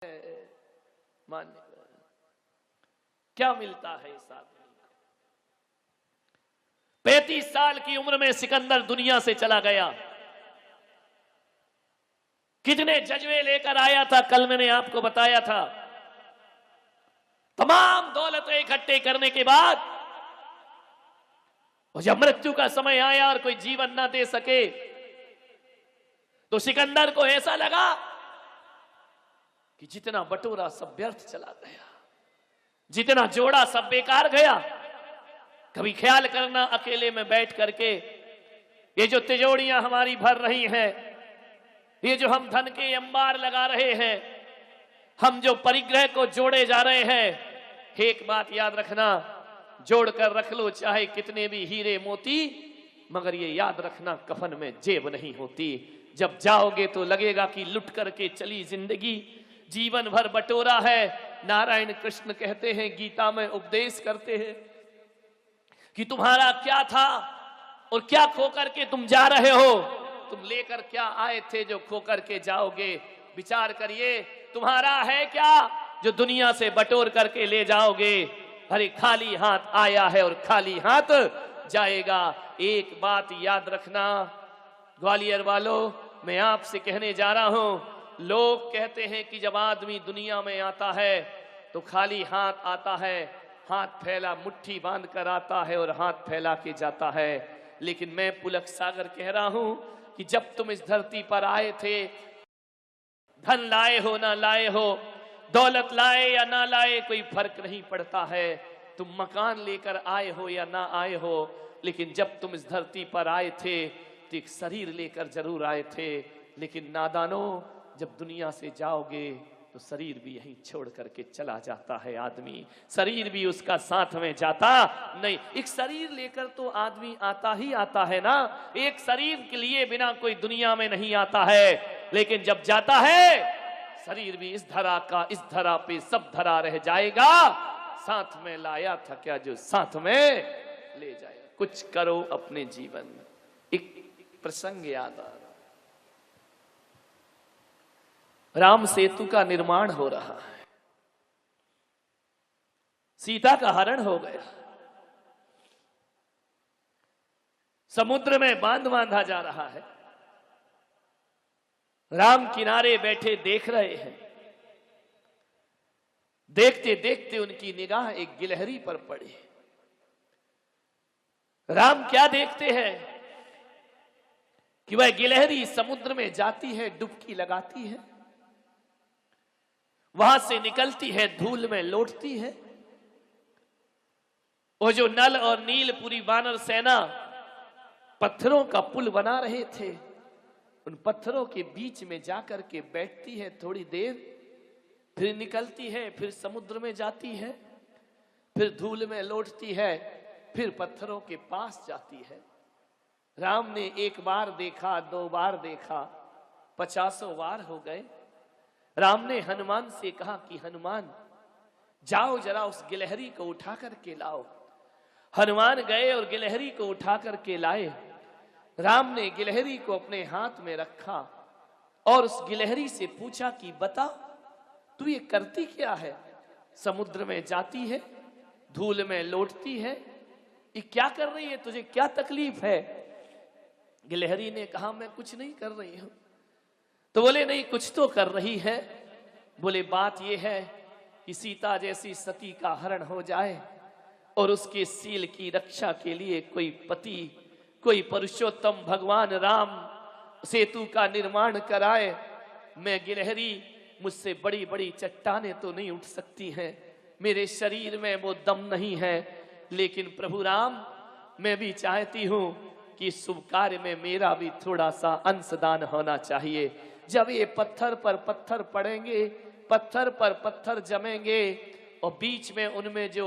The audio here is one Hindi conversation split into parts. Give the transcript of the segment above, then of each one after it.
मान्य क्या मिलता है इस आदमी को? 35 साल की उम्र में सिकंदर दुनिया से चला गया। कितने जज्बे लेकर आया था, कल मैंने आपको बताया था। तमाम दौलतें इकट्ठे करने के बाद जब मृत्यु का समय आया और कोई जीवन ना दे सके तो सिकंदर को ऐसा लगा कि जितना बटोरा सब व्यर्थ चला गया, जितना जोड़ा सब बेकार गया। कभी ख्याल करना अकेले में बैठ करके ये जो तिजोड़ियां हमारी भर रही हैं, ये जो हम धन के अंबार लगा रहे हैं, हम जो परिग्रह को जोड़े जा रहे हैं, एक बात याद रखना, जोड़ कर रख लो चाहे कितने भी हीरे मोती, मगर ये याद रखना कफन में जेब नहीं होती। जब जाओगे तो लगेगा कि लुट करके चली जिंदगी, जीवन भर बटोरा है। नारायण कृष्ण कहते हैं, गीता में उपदेश करते हैं कि तुम्हारा क्या था और क्या खो करके तुम जा रहे हो, तुम लेकर क्या आए थे जो खो करके जाओगे। विचार करिए, तुम्हारा है क्या जो दुनिया से बटोर करके ले जाओगे। अरे खाली हाथ आया है और खाली हाथ जाएगा। एक बात याद रखना ग्वालियर वालों, मैं आपसे कहने जा रहा हूं, लोग कहते हैं कि जब आदमी दुनिया में आता है तो खाली हाथ आता है, हाथ फैला मुट्ठी बांध कर आता है और हाथ फैला के जाता है। लेकिन मैं पुलक सागर कह रहा हूं कि जब तुम इस धरती पर आए थे, धन लाए हो ना लाए हो, दौलत लाए या ना लाए, कोई फर्क नहीं पड़ता है। तुम मकान लेकर आए हो या ना आए हो, लेकिन जब तुम इस धरती पर आए थे तो एक शरीर लेकर जरूर आए थे। लेकिन नादानो, जब दुनिया से जाओगे तो शरीर भी यहीं छोड़ करके चला जाता है आदमी, शरीर भी उसका साथ में जाता नहीं। एक शरीर लेकर तो आदमी आता ही आता है ना, एक शरीर के लिए बिना कोई दुनिया में नहीं आता है। लेकिन जब जाता है शरीर भी इस धरा का, इस धरा पे सब धरा रह जाएगा। साथ में लाया था क्या जो साथ में ले जाएगा। कुछ करो अपने जीवन में। एक प्रसंग याद आ रहा, राम सेतु का निर्माण हो रहा है, सीता का हरण हो गया, समुद्र में बांध बांधा जा रहा है, राम किनारे बैठे देख रहे हैं। देखते देखते उनकी निगाह एक गिलहरी पर पड़ी। राम क्या देखते हैं कि वह गिलहरी समुद्र में जाती है, डुबकी लगाती है, वहां से निकलती है, धूल में लौटती है। वो जो नल और नील पूरी वानर सेना पत्थरों का पुल बना रहे थे, उन पत्थरों के बीच में जाकर के बैठती है थोड़ी देर, फिर निकलती है, फिर समुद्र में जाती है, फिर धूल में लौटती है, फिर पत्थरों के पास जाती है। राम ने एक बार देखा, 2 बार देखा, 50 बार हो गए। राम ने हनुमान से कहा कि हनुमान जाओ जरा उस गिलहरी को उठा करके लाओ। हनुमान गए और गिलहरी को उठा करके लाए। राम ने गिलहरी को अपने हाथ में रखा और उस गिलहरी से पूछा कि बता तू ये करती क्या है, समुद्र में जाती है, धूल में लौटती है, ये क्या कर रही है, तुझे क्या तकलीफ है। गिलहरी ने कहा मैं कुछ नहीं कर रही हूं। तो बोले नहीं कुछ तो कर रही है। बोले बात यह है कि सीता जैसी सती का हरण हो जाए और उसके सील की रक्षा के लिए कोई पति, कोई पुरुषोत्तम भगवान राम सेतु का निर्माण कराए। मैं गिलहरी, मुझसे बड़ी बड़ी चट्टानें तो नहीं उठ सकती हैं, मेरे शरीर में वो दम नहीं है, लेकिन प्रभु राम मैं भी चाहती हूं कि इस शुभ कार्य में मेरा भी थोड़ा सा अंशदान होना चाहिए। जब ये पत्थर पर पत्थर पड़ेंगे, पत्थर पर पत्थर जमेंगे और बीच में उनमें जो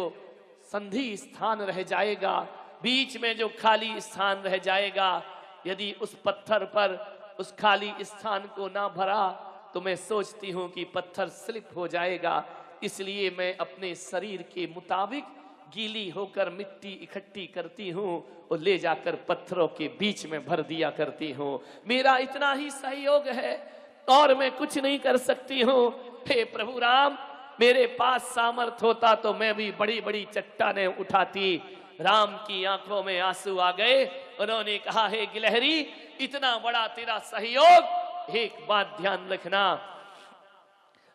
संधि स्थान रह जाएगा, बीच में जो खाली स्थान रह जाएगा, यदि उस पत्थर पर उस खाली स्थान को ना भरा तो मैं सोचती हूं कि पत्थर स्लिप हो जाएगा। इसलिए मैं अपने शरीर के मुताबिक गीली होकर मिट्टी इकट्ठी करती हूं और ले जाकर पत्थरों के बीच में भर दिया करती हूं। मेरा इतना ही सहयोग है और मैं कुछ नहीं कर सकती हूं। हे प्रभु राम, मेरे पास सामर्थ होता तो मैं भी बड़ी बड़ी चट्टानें उठाती। राम की आंखों में आंसू आ गए। उन्होंने कहा, हे गिलहरी, इतना बड़ा तेरा सहयोग, एक बात ध्यान रखना,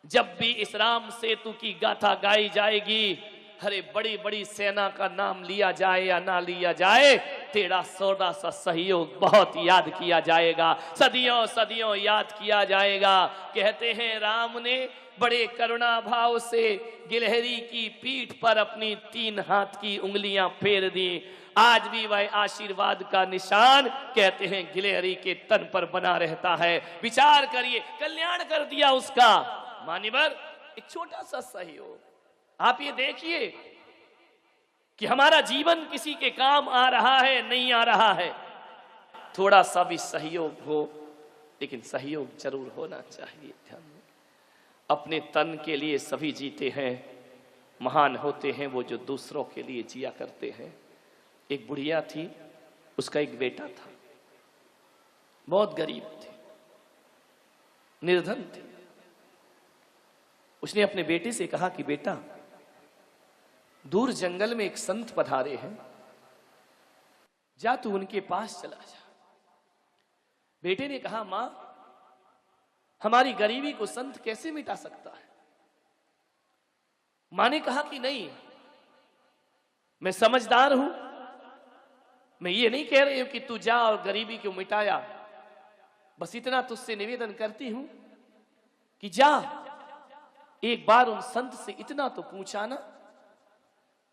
जब भी इस राम सेतु की गाथा गाई जाएगी, अरे बड़ी बड़ी सेना का नाम लिया जाए या ना लिया जाए, तेरा थोड़ा सा सहयोग बहुत याद किया जाएगा, सदियों सदियों याद किया जाएगा। कहते हैं राम ने बड़े करुणा भाव से गिलहरी की पीठ पर अपनी 3 हाथ की उंगलियां फेर दी। आज भी वह आशीर्वाद का निशान, कहते हैं, गिलहरी के तन पर बना रहता है। विचार करिए, कल्याण कर दिया उसका। मानिवर, एक छोटा सा सहयोग, आप ये देखिए कि हमारा जीवन किसी के काम आ रहा है, नहीं आ रहा है। थोड़ा सा भी सहयोग हो, लेकिन सहयोग जरूर होना चाहिए। ध्यान में, अपने तन के लिए सभी जीते हैं, महान होते हैं वो जो दूसरों के लिए जिया करते हैं। एक बुढ़िया थी, उसका एक बेटा था, बहुत गरीब थे, निर्धन थे। उसने अपने बेटे से कहा कि बेटा, दूर जंगल में एक संत पधारे हैं, जा तू उनके पास चला जा। बेटे ने कहा, मां, हमारी गरीबी को संत कैसे मिटा सकता है? मां ने कहा कि नहीं, मैं समझदार हूं, मैं ये नहीं कह रही हूं कि तू जा और गरीबी को मिटाया, बस इतना तुझसे निवेदन करती हूं कि जा, एक बार उन संत से इतना तो पूछा ना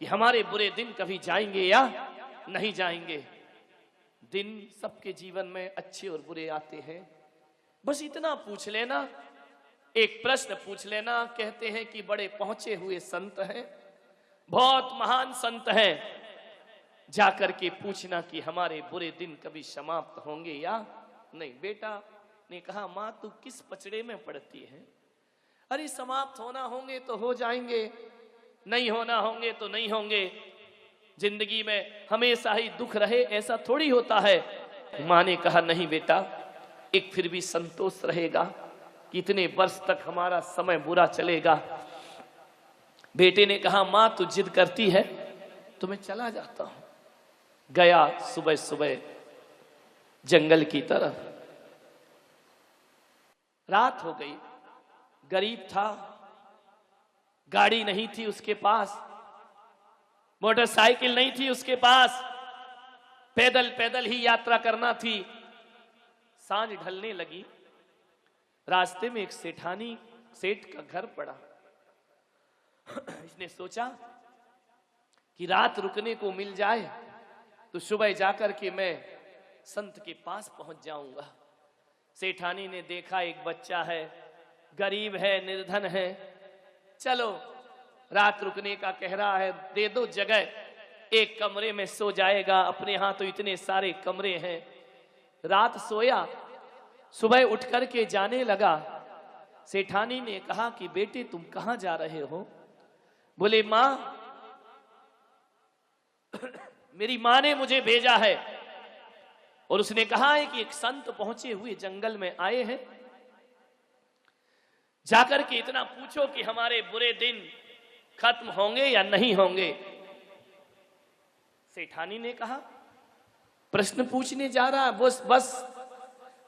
कि हमारे बुरे दिन कभी जाएंगे या नहीं जाएंगे। दिन सबके जीवन में अच्छे और बुरे आते हैं, बस इतना पूछ लेना, एक प्रश्न पूछ लेना। कहते हैं कि बड़े पहुंचे हुए संत हैं, बहुत महान संत हैं, जाकर के पूछना कि हमारे बुरे दिन कभी समाप्त होंगे या नहीं। बेटा ने कहा, मां, तू किस पचड़े में पड़ती है? अरे समाप्त होना होंगे तो हो जाएंगे, नहीं होना होंगे तो नहीं होंगे। जिंदगी में हमेशा ही दुख रहे ऐसा थोड़ी होता है। मां ने कहा, नहीं बेटा, एक फिर भी संतोष रहेगा कि इतने वर्ष तक हमारा समय बुरा चलेगा। बेटे ने कहा, मां तू जिद करती है तो मैं चला जाता हूं। गया सुबह सुबह जंगल की तरफ। रात हो गई, गरीब था, गाड़ी नहीं थी उसके पास, मोटरसाइकिल नहीं थी उसके पास, पैदल पैदल ही यात्रा करना थी। सांझ ढलने लगी, रास्ते में एक सेठ का घर पड़ा। इसने सोचा कि रात रुकने को मिल जाए तो सुबह जाकर के मैं संत के पास पहुंच जाऊंगा। सेठानी ने देखा एक बच्चा है, गरीब है, निर्धन है, चलो रात रुकने का कह रहा है, दे दो जगह, एक कमरे में सो जाएगा, अपने यहां तो इतने सारे कमरे हैं। रात सोया, सुबह उठ करके जाने लगा। सेठानी ने कहा कि बेटे तुम कहां जा रहे हो? बोले, मां, मेरी मां ने मुझे भेजा है और उसने कहा है कि एक संत पहुंचे हुए जंगल में आए हैं, जाकर के इतना पूछो कि हमारे बुरे दिन खत्म होंगे या नहीं होंगे। सेठानी ने कहा, प्रश्न पूछने जा रहा है, बस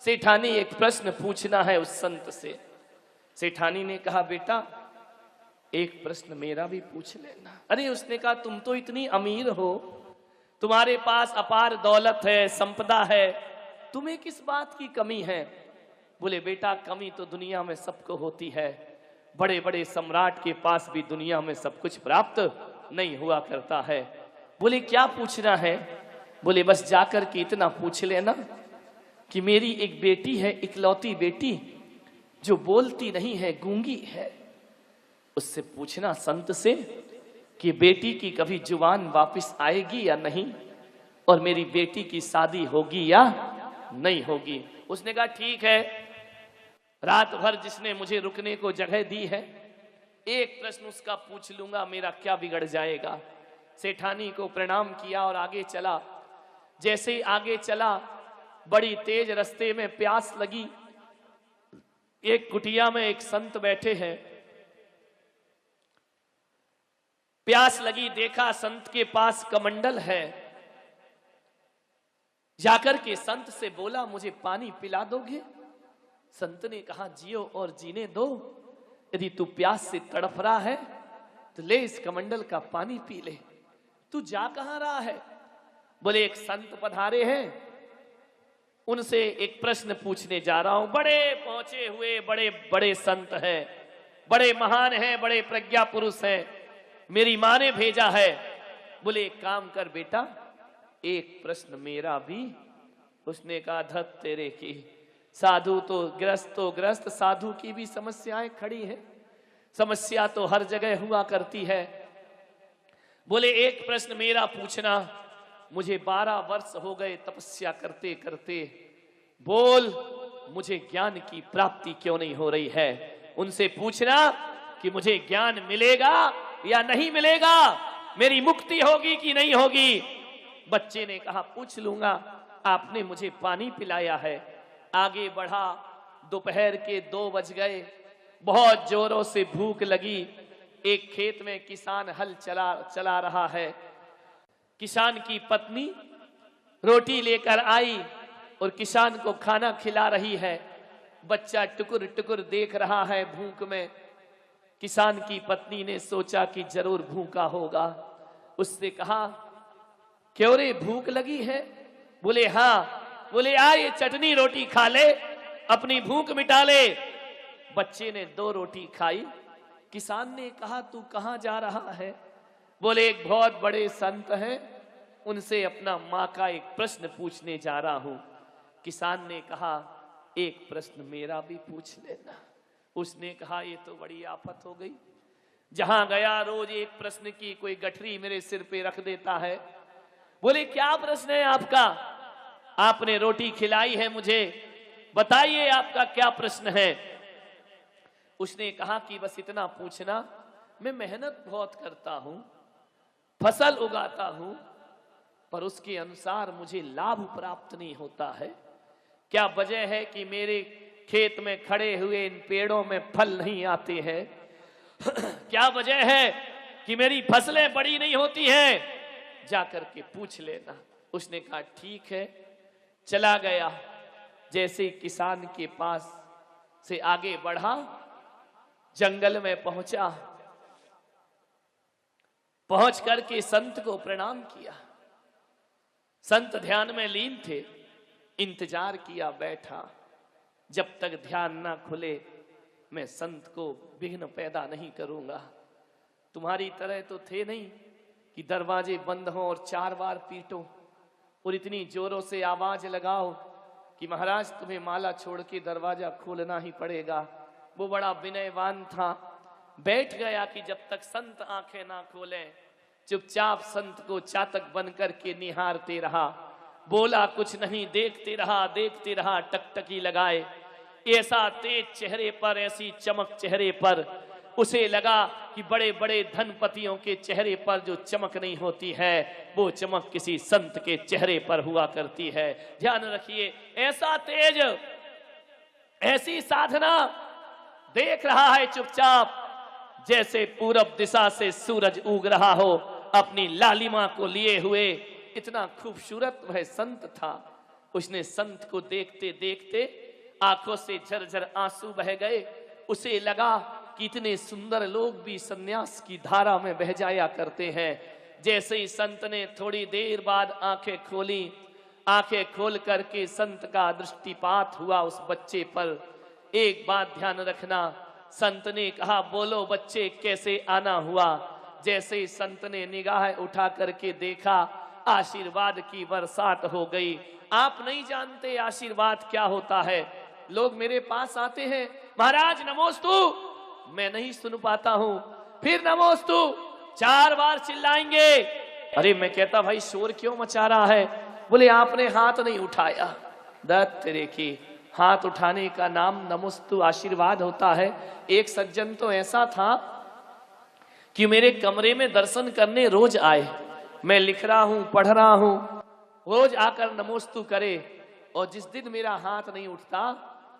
सेठानी एक प्रश्न पूछना है उस संत से। सेठानी ने कहा, बेटा एक प्रश्न मेरा भी पूछ लेना। अरे उसने कहा, तुम तो इतनी अमीर हो, तुम्हारे पास अपार दौलत है, संपदा है, तुम्हें किस बात की कमी है? बोले, बेटा कमी तो दुनिया में सबको होती है, बड़े बड़े सम्राट के पास भी दुनिया में सब कुछ प्राप्त नहीं हुआ करता है। बोले, क्या पूछना है? बोले, बस जाकर के इतना पूछ लेना कि मेरी एक बेटी है, इकलौती बेटी, जो बोलती नहीं है, गूंगी है, उससे पूछना संत से कि बेटी की कभी जुबान वापस आएगी या नहीं, और मेरी बेटी की शादी होगी या नहीं होगी। उसने कहा, ठीक है, रात भर जिसने मुझे रुकने को जगह दी है, एक प्रश्न उसका पूछ लूंगा, मेरा क्या बिगड़ जाएगा। सेठानी को प्रणाम किया और आगे चला। जैसे ही आगे चला, बड़ी तेज रास्ते में प्यास लगी। एक कुटिया में एक संत बैठे हैं, प्यास लगी, देखा संत के पास कमंडल है। जाकर के संत से बोला, मुझे पानी पिला दोगे? संत ने कहा, जियो और जीने दो। यदि तू प्यास से तड़प रहा है तो ले इस कमंडल का पानी पी ले। तू जा कहां रहा है? बोले, एक संत पधारे हैं, उनसे एक प्रश्न पूछने जा रहा हूं। बड़े पहुंचे हुए बड़े बड़े संत हैं, बड़े महान हैं, बड़े प्रज्ञा पुरुष हैं, मेरी मां ने भेजा है। बोले, एक काम कर बेटा, एक प्रश्न मेरा भी। उसने कहा, धत तेरे की, साधु तो ग्रस्त, साधु की भी समस्याएं खड़ी हैं, समस्या तो हर जगह हुआ करती है। बोले, एक प्रश्न मेरा पूछना। मुझे 12 वर्ष हो गए तपस्या करते करते, बोल मुझे ज्ञान की प्राप्ति क्यों नहीं हो रही है? उनसे पूछना कि मुझे ज्ञान मिलेगा या नहीं मिलेगा, मेरी मुक्ति होगी कि नहीं होगी। बच्चे ने कहा, पूछ लूंगा, आपने मुझे पानी पिलाया है। आगे बढ़ा, दोपहर के 2 बज गए, बहुत जोरों से भूख लगी। एक खेत में किसान हल चला रहा है। किसान की पत्नी रोटी लेकर आई और किसान को खाना खिला रही है। बच्चा टुकुर टुकुर देख रहा है भूख में। किसान की पत्नी ने सोचा कि जरूर भूखा होगा। उससे कहा, क्यों रे, भूख लगी है? बोले, हाँ। बोले, आ ये चटनी रोटी खा ले, अपनी भूख मिटा ले। बच्चे ने 2 रोटी खाई। किसान ने कहा, तू कहां जा रहा है? बोले, एक बहुत बड़े संत हैं, उनसे अपना मां का एक प्रश्न पूछने जा रहा हूं। किसान ने कहा, एक प्रश्न मेरा भी पूछ लेना। उसने कहा, ये तो बड़ी आफत हो गई, जहां गया रोज एक प्रश्न की कोई गठरी मेरे सिर पे रख देता है। बोले, क्या प्रश्न है आपका? आपने रोटी खिलाई है मुझे, बताइए आपका क्या प्रश्न है? उसने कहा कि बस इतना पूछना, मैं मेहनत बहुत करता हूं, फसल उगाता हूं, पर उसके अनुसार मुझे लाभ प्राप्त नहीं होता है। क्या वजह है कि मेरे खेत में खड़े हुए इन पेड़ों में फल नहीं आते हैं? क्या वजह है कि मेरी फसलें बड़ी नहीं होती हैं? जाकर के पूछ लेना। उसने कहा, ठीक है। चला गया। जैसे किसान के पास से आगे बढ़ा, जंगल में पहुंचा। पहुंच करके संत को प्रणाम किया। संत ध्यान में लीन थे। इंतजार किया, बैठा। जब तक ध्यान ना खुले मैं संत को विघ्न पैदा नहीं करूंगा। तुम्हारी तरह तो थे नहीं कि दरवाजे बंद हों और 4 बार पीटो और इतनी जोरों से आवाज लगाओ कि महाराज तुम्हें माला छोड़ के दरवाजा खोलना ही पड़ेगा। वो बड़ा विनयवान था। बैठ गया कि जब तक संत आंखें ना खोले, चुपचाप संत को चातक बन करके निहारते रहा। बोला कुछ नहीं, देखते रहा, टकटकी लगाए। ऐसा तेज चेहरे पर, ऐसी चमक चेहरे पर, उसे लगा कि बड़े बड़े धनपतियों के चेहरे पर जो चमक नहीं होती है, वो चमक किसी संत के चेहरे पर हुआ करती है। ध्यान रखिए, ऐसा तेज, ऐसी साधना, देख रहा है चुपचाप, जैसे पूरब दिशा से सूरज उग रहा हो अपनी लालिमा को लिए हुए। इतना खूबसूरत वह संत था। उसने संत को देखते देखते आंखों से झरझर आंसू बह गए। उसे लगा कि इतने सुंदर लोग भी सन्यास की धारा में बह जाया करते हैं। जैसे ही संत ने थोड़ी देर बाद आंखें खोली, आंखें खोल करके संत का दृष्टिपात हुआ उस बच्चे पर। एक बात ध्यान रखना, संत ने कहा, बोलो बच्चे कैसे आना हुआ? जैसे ही संत ने निगाह उठा करके देखा, आशीर्वाद की बरसात हो गई। आप नहीं जानते आशीर्वाद क्या होता है। लोग मेरे पास आते हैं, महाराज नमोस्तु, मैं नहीं सुन पाता हूं, फिर नमोस्तु 4 बार चिल्लाएंगे। अरे मैं कहता, भाई शोर क्यों मचा रहा है? बोले, आपने हाथ नहीं उठाया। दत्त तेरे की, हाथ उठाने का नाम नमोस्तु आशीर्वाद होता है। एक सज्जन तो ऐसा था कि मेरे कमरे में दर्शन करने रोज आए। मैं लिख रहा हूं, पढ़ रहा हूं, रोज आकर नमोस्तु करे। और जिस दिन मेरा हाथ नहीं उठता,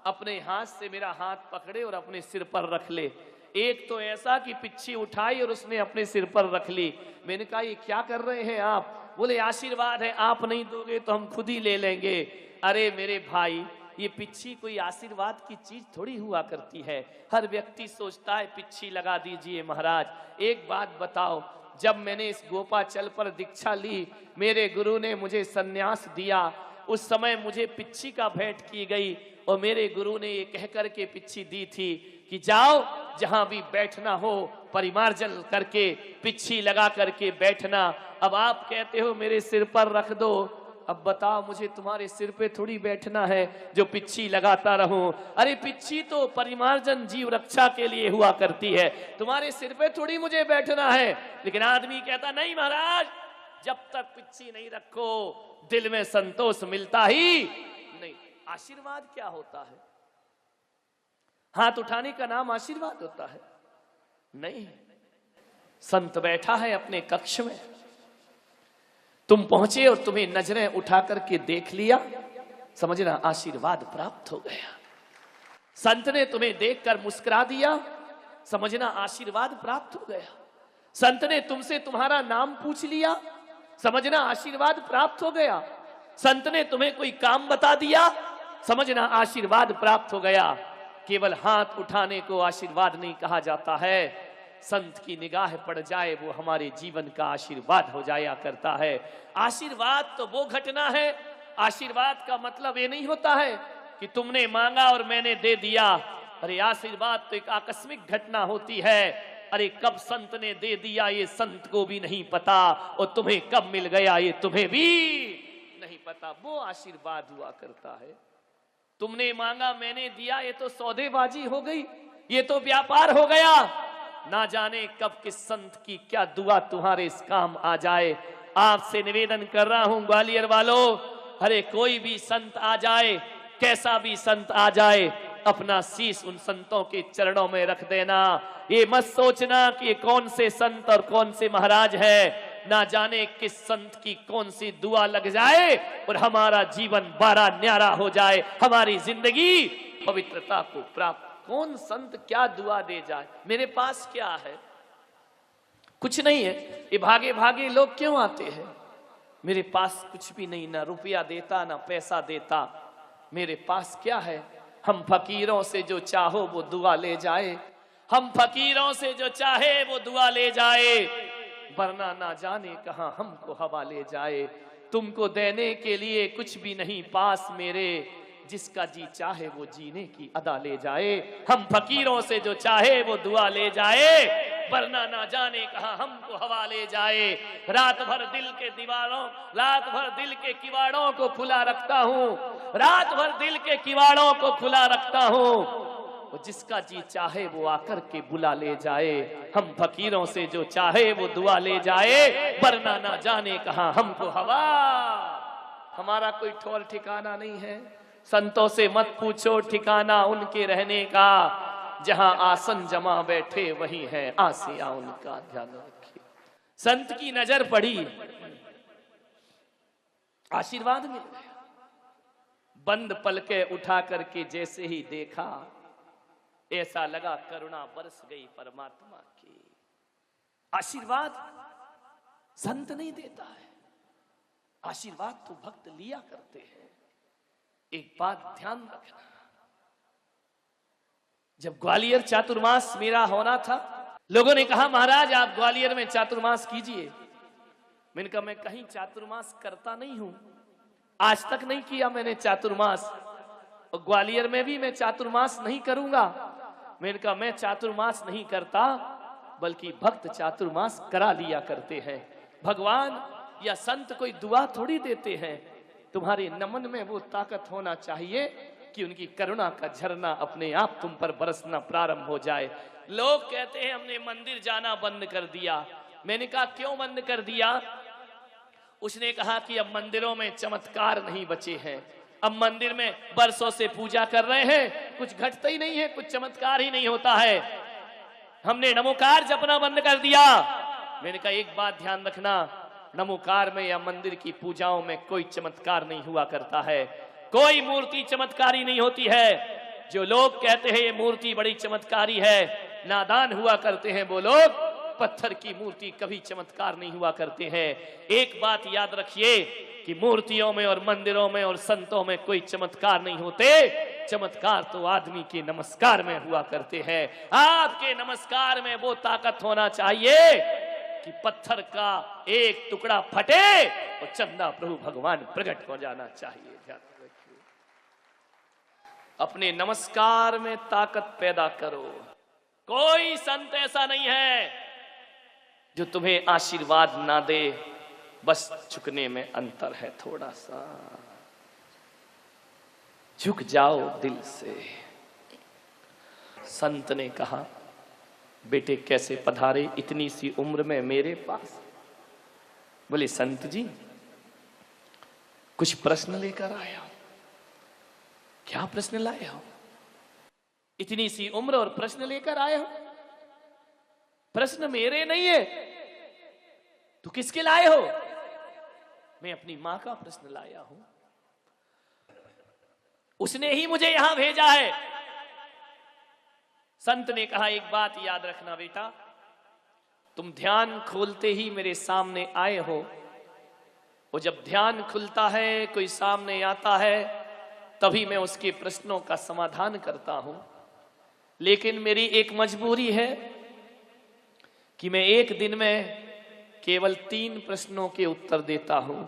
अपने हाथ से मेरा हाथ पकड़े और अपने सिर पर रख ले। एक तो ऐसा कि पिच्छी उठाई और उसने अपने सिर पर रख ली। मैंने कहा ये क्या कर रहे हैं आप? बोले आशीर्वाद है, आप नहीं दोगे तो हम खुद ही ले लेंगे। अरे मेरे भाई, ये पिच्छी कोई आशीर्वाद की चीज थोड़ी हुआ करती है। हर व्यक्ति सोचता है पिच्छी लगा दीजिए महाराज। एक बात बताओ, जब मैंने इस गोपाचल पर दीक्षा ली, मेरे गुरु ने मुझे सन्यास दिया, उस समय मुझे पिच्छी का भेंट की गई और मेरे गुरु ने ये कहकर के पिच्छी दी थी कि जाओ जहां भी बैठना हो परिमार्जन करके पिच्छी लगा करके बैठना। अब आप कहते हो मेरे सिर पर रख दो। अब बताओ, मुझे तुम्हारे सिर पे थोड़ी बैठना है जो पिच्छी लगाता रहूं। अरे पिच्छी तो परिमार्जन जीव रक्षा के लिए हुआ करती है, तुम्हारे सिर पे थोड़ी मुझे बैठना है। लेकिन आदमी कहता नहीं महाराज, जब तक पिच्छी नहीं रखो दिल में संतोष मिलता ही नहीं। आशीर्वाद क्या होता है? हाथ उठाने का नाम आशीर्वाद होता है? नहीं। संत बैठा है अपने कक्ष में, तुम पहुंचे और तुम्हें नजरें उठा करके देख लिया, समझना आशीर्वाद प्राप्त हो गया। संत ने तुम्हें देखकर मुस्कुरा दिया, समझना आशीर्वाद प्राप्त हो गया। संत ने तुमसे तुम्हारा नाम पूछ लिया, समझना आशीर्वाद प्राप्त हो गया। संत ने तुम्हें कोई काम बता दिया, समझना आशीर्वाद प्राप्त हो गया। केवल हाथ उठाने को आशीर्वाद नहीं कहा जाता है, संत की निगाह पड़ जाए वो हमारे जीवन का आशीर्वाद हो जाया करता है। आशीर्वाद तो वो घटना है, आशीर्वाद का मतलब ये नहीं होता है कि तुमने मांगा और मैंने दे दिया। अरे आशीर्वाद तो एक आकस्मिक घटना होती है। अरे कब संत ने दे दिया ये संत को भी नहीं पता, और तुम्हें कब मिल गया ये तुम्हें भी नहीं पता। वो आशीर्वाद हुआ करता है। तुमने मांगा मैंने दिया, ये तो सौदेबाजी हो गई, ये तो व्यापार हो गया। ना जाने कब किस संत की क्या दुआ तुम्हारे इस काम आ जाए। आपसे निवेदन कर रहा हूं ग्वालियर वालों, अरे कोई भी संत आ जाए, कैसा भी संत आ जाए, अपना शीश उन संतों के चरणों में रख देना। ये मत सोचना कि कौन से संत और कौन से महाराज है, ना जाने किस संत की कौन सी दुआ लग जाए और हमारा जीवन बारा न्यारा हो जाए, हमारी जिंदगी पवित्रता को प्राप्त। कौन संत क्या दुआ दे जाए? मेरे पास क्या है? कुछ नहीं है। ये भागे भागे लोग क्यों आते हैं? मेरे पास कुछ भी नहीं, ना रुपया देता ना पैसा देता, मेरे पास क्या है? हम फकीरों से जो चाहो वो दुआ ले जाए, हम फकीरों से जो चाहे वो दुआ ले जाए, वरना ना जाने कहां हमको हवा ले जाए। तुमको देने के लिए कुछ भी नहीं पास मेरे, जिसका जी चाहे वो जीने की अदा ले जाए। हम फकीरों से जो चाहे वो दुआ ले जाए, वरना ना जाने कहां हमको हवा ले जाए। रात भर दिल के दीवारों, रात भर दिल के किवाड़ों को खुला रखता हूं, रात भर दिल के किवाड़ों को खुला रखता हूं, और जिसका जी चाहे वो आकर के बुला ले जाए। हम फकीरों से जो चाहे वो दुआ ले जाए, वरना ना जाने कहां हमको हवा। हमारा कोई ठौर ठिकाना नहीं है। संतों से मत पूछो ठिकाना उनके रहने का, जहां आसन जमा बैठे वही है आसिया उनका, ध्यान रखिए। संत की नजर पड़ी, आशीर्वाद मिल गया। बंद पलके उठा करके जैसे ही देखा, ऐसा लगा करुणा बरस गई परमात्मा की। आशीर्वाद संत नहीं देता है, आशीर्वाद तो भक्त लिया करते हैं। एक बात ध्यान रखना, जब ग्वालियर चातुर्मास मेरा होना था, लोगों ने कहा महाराज आप ग्वालियर में चातुर्मास कीजिए। मैंने कहा मैं कहीं चातुर्मास करता नहीं हूं, आज तक नहीं किया मैंने चातुर्मास, और ग्वालियर में भी मैं चातुर्मास नहीं करूंगा। मैंने कहा मैं चातुर्मास नहीं करता, बल्कि भक्त चातुर्मास करा लिया करते हैं। भगवान या संत कोई दुआ थोड़ी देते हैं, तुम्हारे नमन में वो ताकत होना चाहिए कि उनकी करुणा का झरना अपने आप तुम पर बरसना प्रारंभ हो जाए। लोग कहते हैं हमने मंदिर जाना बंद कर दिया। मैंने कहा क्यों बंद कर दिया? उसने कहा कि अब मंदिरों में चमत्कार नहीं बचे हैं, अब मंदिर में बरसों से पूजा कर रहे हैं, कुछ घटता ही नहीं है, कुछ चमत्कार ही नहीं होता है, हमने नमोकार जपना बंद कर दिया। मैंने कहा एक बात ध्यान रखना, नमोकार में या मंदिर की पूजाओं में कोई चमत्कार नहीं हुआ करता है, कोई मूर्ति चमत्कारी नहीं होती है। जो लोग कहते हैं ये मूर्ति बड़ी चमत्कारी है, नादान हुआ करते हैं वो लोग। पत्थर की मूर्ति कभी चमत्कार नहीं हुआ करते हैं। एक बात याद रखिए कि मूर्तियों में और मंदिरों में और संतों में कोई चमत्कार नहीं होते। चमत्कार तो आदमी के नमस्कार में हुआ करते हैं। आपके नमस्कार में वो ताकत होना चाहिए कि पत्थर का एक टुकड़ा फटे और चंदा प्रभु भगवान प्रकट हो जाना चाहिए। ध्यान रखिए, अपने नमस्कार में ताकत पैदा करो। कोई संत ऐसा नहीं है जो तुम्हें आशीर्वाद ना दे, बस झुकने में अंतर है। थोड़ा सा झुक जाओ दिल से। संत ने कहा, बेटे कैसे पधारे इतनी सी उम्र में मेरे पास? बोले, संत जी कुछ प्रश्न लेकर आया हूं। क्या प्रश्न लाए हो? इतनी सी उम्र और प्रश्न लेकर आए हो? प्रश्न मेरे नहीं है तो किसके लाए हो? मैं अपनी मां का प्रश्न लाया हूं। उसने ही मुझे यहां भेजा है। संत ने कहा, एक बात याद रखना बेटा, तुम ध्यान खोलते ही मेरे सामने आए हो। और जब ध्यान खुलता है, कोई सामने आता है, तभी मैं उसके प्रश्नों का समाधान करता हूं। लेकिन मेरी एक मजबूरी है कि मैं एक दिन में केवल 3 प्रश्नों के उत्तर देता हूं।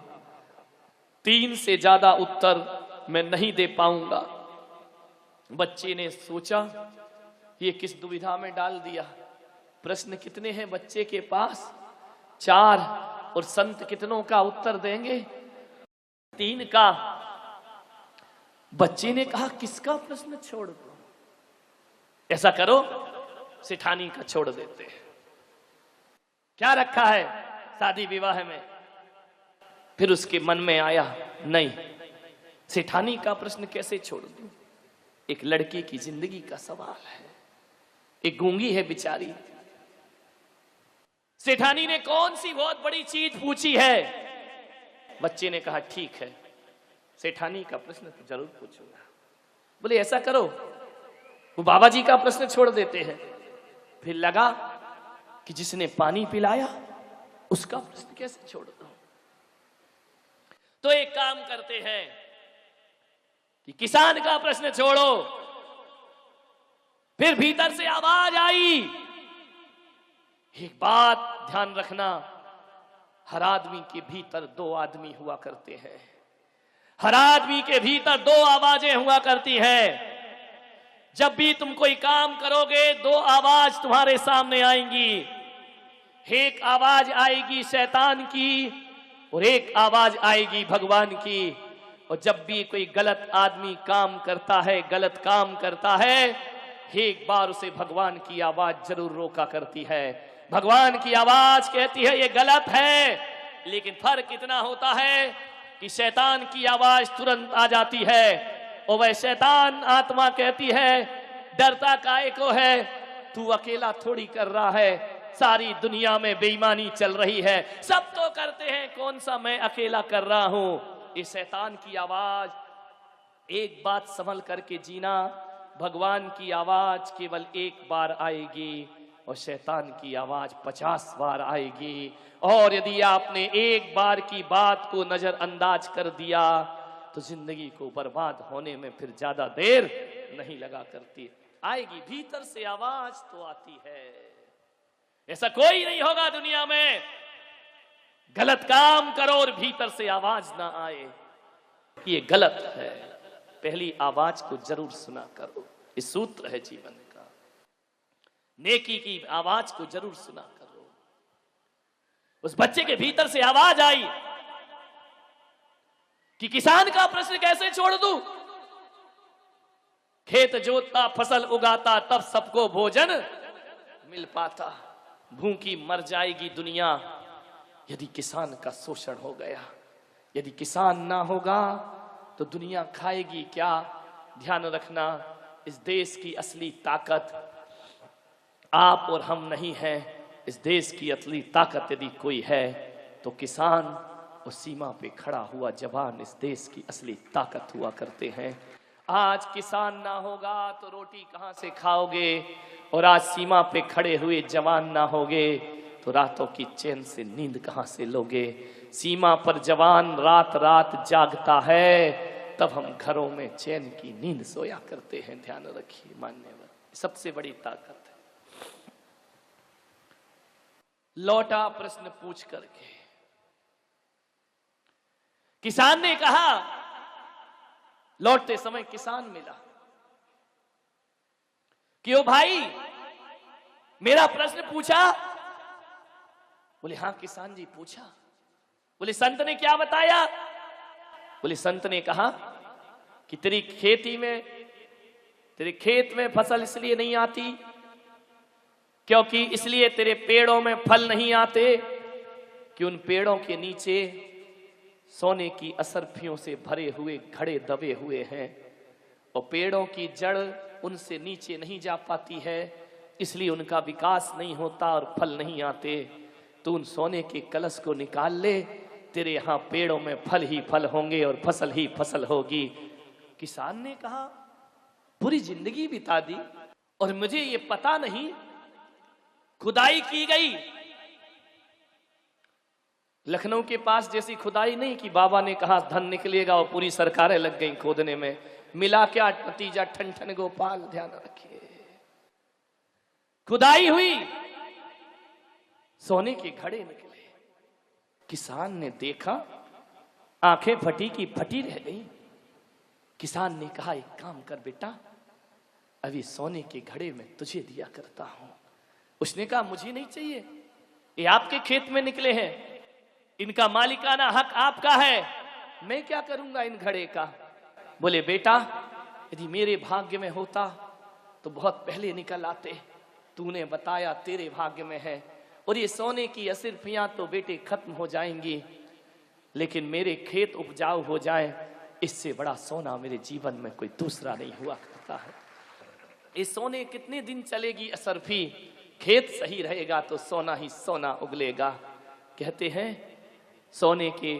3 से ज्यादा उत्तर मैं नहीं दे पाऊंगा। बच्चे ने सोचा, ये किस दुविधा में डाल दिया। प्रश्न कितने हैं बच्चे के पास? 4। और संत कितनों का उत्तर देंगे? 3 का। बच्चे ने कहा, किसका प्रश्न छोड़ दो? ऐसा करो, सेठानी का छोड़ देते हैं। क्या रखा है शादी विवाह में? फिर उसके मन में आया, नहीं, सेठानी का प्रश्न कैसे छोड़ दूं? एक लड़की की जिंदगी का सवाल है। एक गूंगी है बेचारी। सेठानी ने कौन सी बहुत बड़ी चीज पूछी है? बच्चे ने कहा, ठीक है, सेठानी का प्रश्न तो जरूर पूछूंगा। बोले, ऐसा करो, वो बाबा जी का प्रश्न छोड़ देते हैं। फिर लगा कि जिसने पानी पिलाया उसका प्रश्न कैसे छोड़ दो। तो एक काम करते हैं कि किसान का प्रश्न छोड़ो। फिर भीतर से आवाज आई। एक बात ध्यान रखना, हर आदमी के भीतर 2 आदमी हुआ करते हैं। हर आदमी के भीतर 2 आवाजें हुआ करती हैं। जब भी तुम कोई काम करोगे, 2 आवाज तुम्हारे सामने आएंगी। एक आवाज आएगी शैतान की और एक आवाज आएगी भगवान की। और जब भी कोई गलत आदमी काम करता है, गलत काम करता है, एक बार उसे भगवान की आवाज जरूर रोका करती है। भगवान की आवाज कहती है ये गलत है। लेकिन फर्क इतना होता है कि शैतान की आवाज तुरंत आ जाती है और वह शैतान आत्मा कहती है, डरता काहे को है? तू अकेला थोड़ी कर रहा है, सारी दुनिया में बेईमानी चल रही है, सब तो करते हैं, कौन सा मैं अकेला कर रहा हूं? ये शैतान की आवाज। एक बात संभल करके जीना, भगवान की आवाज केवल एक बार आएगी और शैतान की आवाज 50 बार आएगी। और यदि आपने एक बार की बात को नजरअंदाज कर दिया तो जिंदगी को बर्बाद होने में फिर ज्यादा देर नहीं लगा करती। आएगी, भीतर से आवाज तो आती है। ऐसा कोई नहीं होगा दुनिया में गलत काम करो और भीतर से आवाज ना आए कि ये गलत है। पहली आवाज को जरूर सुना करो। ये सूत्र है जीवन का। नेकी की आवाज को जरूर सुना करो। उस बच्चे के भीतर से आवाज आई कि किसान का प्रश्न कैसे छोड़ दूं? खेत जोतता, फसल उगाता, तब सबको भोजन मिल पाता। भूखी मर जाएगी दुनिया यदि किसान का शोषण हो गया। यदि किसान ना होगा तो दुनिया खाएगी क्या? ध्यान रखना, इस देश की असली ताकत आप और हम नहीं है। इस देश की असली ताकत यदि कोई है तो किसान और सीमा पे खड़ा हुआ जवान इस देश की असली ताकत हुआ करते हैं। आज किसान ना होगा तो रोटी कहां से खाओगे, और आज सीमा पे खड़े हुए जवान ना होगे तो रातों की चैन से नींद कहां से लोगे। सीमा पर जवान रात रात जागता है, तब हम घरों में चैन की नींद सोया करते हैं। ध्यान रखिए मान्यवर, सबसे बड़ी ताकत है। लौटा प्रश्न पूछ करके, किसान ने कहा, लौटते समय किसान मिला कि ओ भाई मेरा प्रश्न पूछा। बोले हां किसान जी पूछा। बोले संत ने क्या बताया? बोले संत ने कहा कि तेरी खेती में, तेरे खेत में फसल इसलिए नहीं आती क्योंकि इसलिए तेरे पेड़ों में फल नहीं आते कि उन पेड़ों के नीचे सोने की असरफियों से भरे हुए घड़े दबे हुए हैं, और पेड़ों की जड़ उनसे नीचे नहीं जा पाती है, इसलिए उनका विकास नहीं होता और फल नहीं आते। तो उन सोने के कलश को निकाल ले, तेरे यहां पेड़ों में फल ही फल होंगे और फसल ही फसल होगी। किसान ने कहा पूरी जिंदगी बिता दी और मुझे ये पता नहीं, खुदाई की गई लखनऊ के पास जैसी खुदाई नहीं कि बाबा ने कहा धन निकलेगा और पूरी सरकारें लग गई खोदने में, मिला क्या नतीजा? ठन ठन गोपाल। ध्यान रखिए, खुदाई हुई, सोने के घड़े निकले। किसान ने देखा, आंखें फटी की फटी रह गई। किसान ने कहा एक काम कर बेटा, अभी सोने के घड़े में तुझे दिया करता हूं। उसने कहा मुझे नहीं चाहिए, ये आपके खेत में निकले हैं, इनका मालिकाना हक आपका है, मैं क्या करूंगा इन घड़े का। बोले बेटा यदि मेरे भाग्य में होता तो बहुत पहले निकल आते, तूने बताया तेरे भाग्य में है, और ये सोने की असरफियां तो बेटे खत्म हो जाएंगी, लेकिन मेरे खेत उपजाऊ हो जाए, इससे बड़ा सोना मेरे जीवन में कोई दूसरा नहीं हुआ करता है। ये सोने कितने दिन चलेगी असरफी, खेत सही रहेगा तो सोना ही सोना उगलेगा। कहते हैं सोने के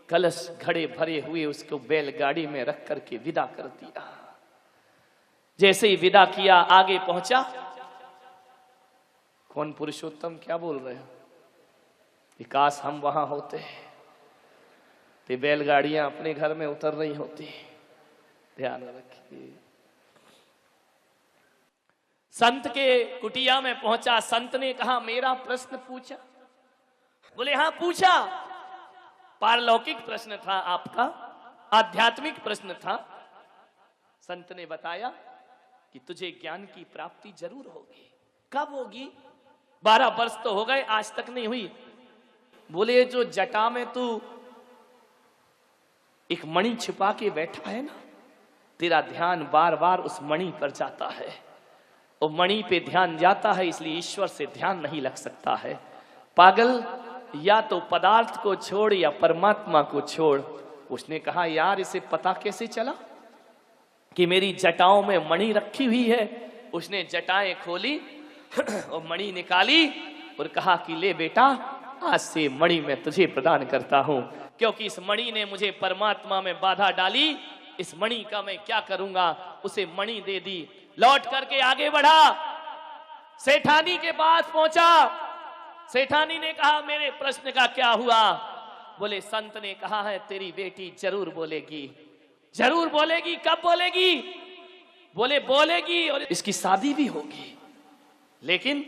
कलश घड़े भरे हुए उसको बैलगाड़ी में रख करके विदा कर दिया। जैसे ही विदा किया आगे पहुंचा, कौन पुरुषोत्तम क्या बोल रहे हो? विकास हम वहां होते तो बैलगाड़ियां अपने घर में उतर रही होती। ध्यान रखिए। संत के कुटिया में पहुंचा, संत ने कहा मेरा प्रश्न पूछा। बोले हाँ पूछा। पारलौकिक प्रश्न था आपका, आध्यात्मिक प्रश्न था। संत ने बताया कि तुझे ज्ञान की प्राप्ति जरूर होगी। कब होगी? 12 वर्ष तो हो गए, आज तक नहीं हुई। बोले जो जटा में तू एक मणि छिपा के बैठा है ना, तेरा ध्यान बार बार उस मणि पर जाता है, और मणि पे ध्यान जाता है, इसलिए ईश्वर से ध्यान नहीं लग सकता है। पागल, या तो पदार्थ को छोड़ या परमात्मा को छोड़। उसने कहा यार इसे पता कैसे चला कि मेरी जटाओं में मणि रखी हुई है? उसने जटाएं खोली और मणि निकाली और कहा कि ले बेटा, आज से मणि मैं तुझे प्रदान करता हूं, क्योंकि इस मणि ने मुझे परमात्मा में बाधा डाली। इस मणि का मैं क्या करूंगा? उसे मणि दे दी। लौट करके आगे बढ़ा, सेठानी के पास पहुंचा। सेठानी ने कहा मेरे प्रश्न का क्या हुआ? बोले संत ने कहा है तेरी बेटी जरूर बोलेगी। जरूर बोलेगी? कब बोलेगी? बोले बोलेगी और इसकी शादी भी होगी, लेकिन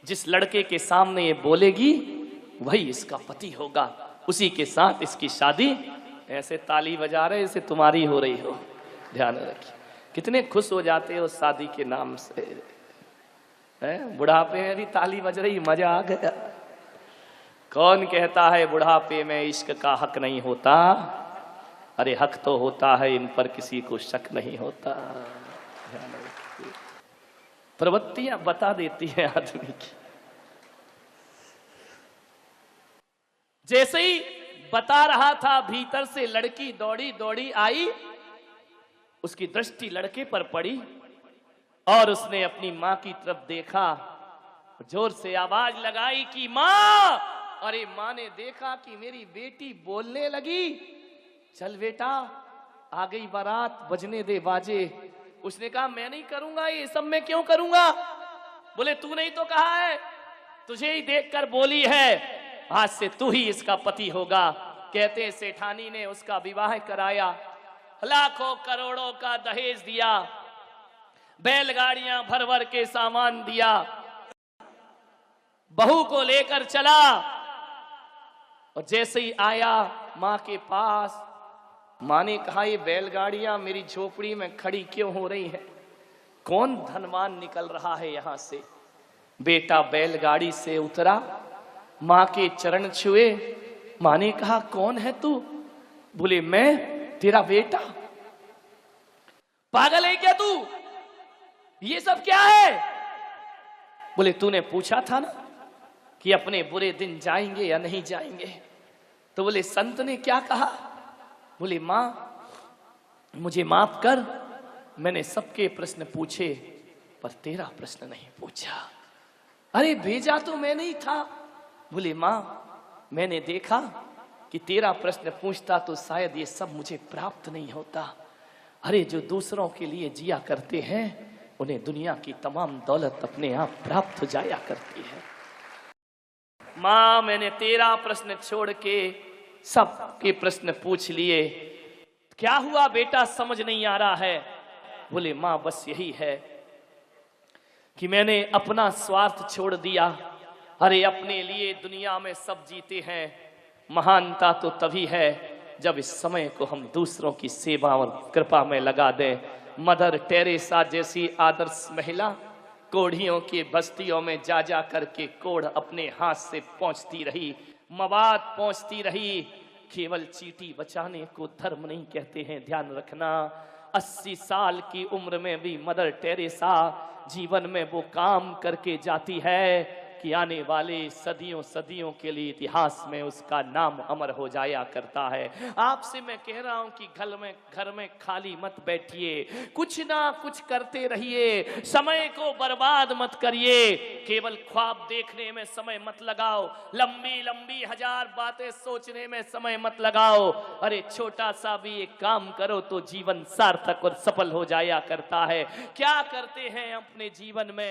जिस लड़के के सामने ये बोलेगी वही इसका पति होगा, उसी के साथ इसकी शादी। ऐसे ताली बजा रहे जैसे तुम्हारी हो रही हो। ध्यान रखिए, कितने खुश हो जाते हो शादी के नाम से। बुढ़ापे में भी ताली बज रही, मजा आ गया। कौन कहता है बुढ़ापे में इश्क का हक नहीं होता? अरे हक तो होता है, इन पर किसी को शक नहीं होता। प्रवृत्तियां बता देती है आदमी की। जैसे ही बता रहा था, भीतर से लड़की दौड़ी दौड़ी आई। उसकी दृष्टि लड़के पर पड़ी और उसने अपनी मां की तरफ देखा, जोर से आवाज लगाई कि मां। अरे मां ने देखा कि मेरी बेटी बोलने लगी। चल बेटा, आ गई बारात, बजने दे बाजे। उसने कहा मैं नहीं करूंगा, ये सब मैं क्यों करूंगा? बोले तू नहीं तो कहा है, तुझे ही देखकर बोली है, आज से तू ही इसका पति होगा। कहते सेठानी ने उसका विवाह कराया, लाखों करोड़ों का दहेज दिया, बैलगाड़ियां भर भर के सामान दिया, बहू को लेकर चला। और जैसे ही आया मां के पास, मां ने कहा ये बैलगाड़ियां मेरी झोपड़ी में खड़ी क्यों हो रही हैं? कौन धनवान निकल रहा है यहां से? बेटा बैलगाड़ी से उतरा, मां के चरण छुए। मां ने कहा कौन है तू? बोले मैं तेरा बेटा। पागल है क्या तू? ये सब क्या है? बोले तूने पूछा था ना कि अपने बुरे दिन जाएंगे या नहीं जाएंगे। तो बोले संत ने क्या कहा? बोले मां मुझे माफ कर, मैंने सबके प्रश्न पूछे पर तेरा प्रश्न नहीं पूछा। अरे भेजा तो मैं नहीं था। बोले मां मैंने देखा कि तेरा प्रश्न पूछता तो शायद ये सब मुझे प्राप्त नहीं होता। अरे जो दूसरों के लिए जिया करते हैं उन्हें दुनिया की तमाम दौलत अपने आप प्राप्त हो जाया करती है। मां मैंने तेरा प्रश्न छोड़ के सबके प्रश्न पूछ लिए। क्या हुआ बेटा, समझ नहीं आ रहा है? बोले मां बस यही है कि मैंने अपना स्वार्थ छोड़ दिया। अरे अपने लिए दुनिया में सब जीते हैं, महानता तो तभी है जब इस समय को हम दूसरों की सेवा और कृपा में लगा दें। मदर टेरेसा जैसी आदर्श महिला कोढ़ियों की बस्तियों में जा जा करके कोढ़ अपने हाथ से पहुंचती रही, मवाद पहुंचती रही। केवल चीटी बचाने को धर्म नहीं कहते हैं, ध्यान रखना। 80 साल की उम्र में भी मदर टेरेसा जीवन में वो काम करके जाती है कि आने वाले सदियों सदियों के लिए इतिहास में उसका नाम अमर हो जाया करता है। आपसे मैं कह रहा हूं कि घर में खाली मत बैठिए, कुछ ना कुछ करते रहिए, समय को बर्बाद मत करिए। केवल ख्वाब देखने में समय मत लगाओ, लंबी लंबी 1000 बातें सोचने में समय मत लगाओ। अरे छोटा सा भी एक काम करो तो जीवन सार्थक और सफल हो जाया करता है। क्या करते हैं अपने जीवन में?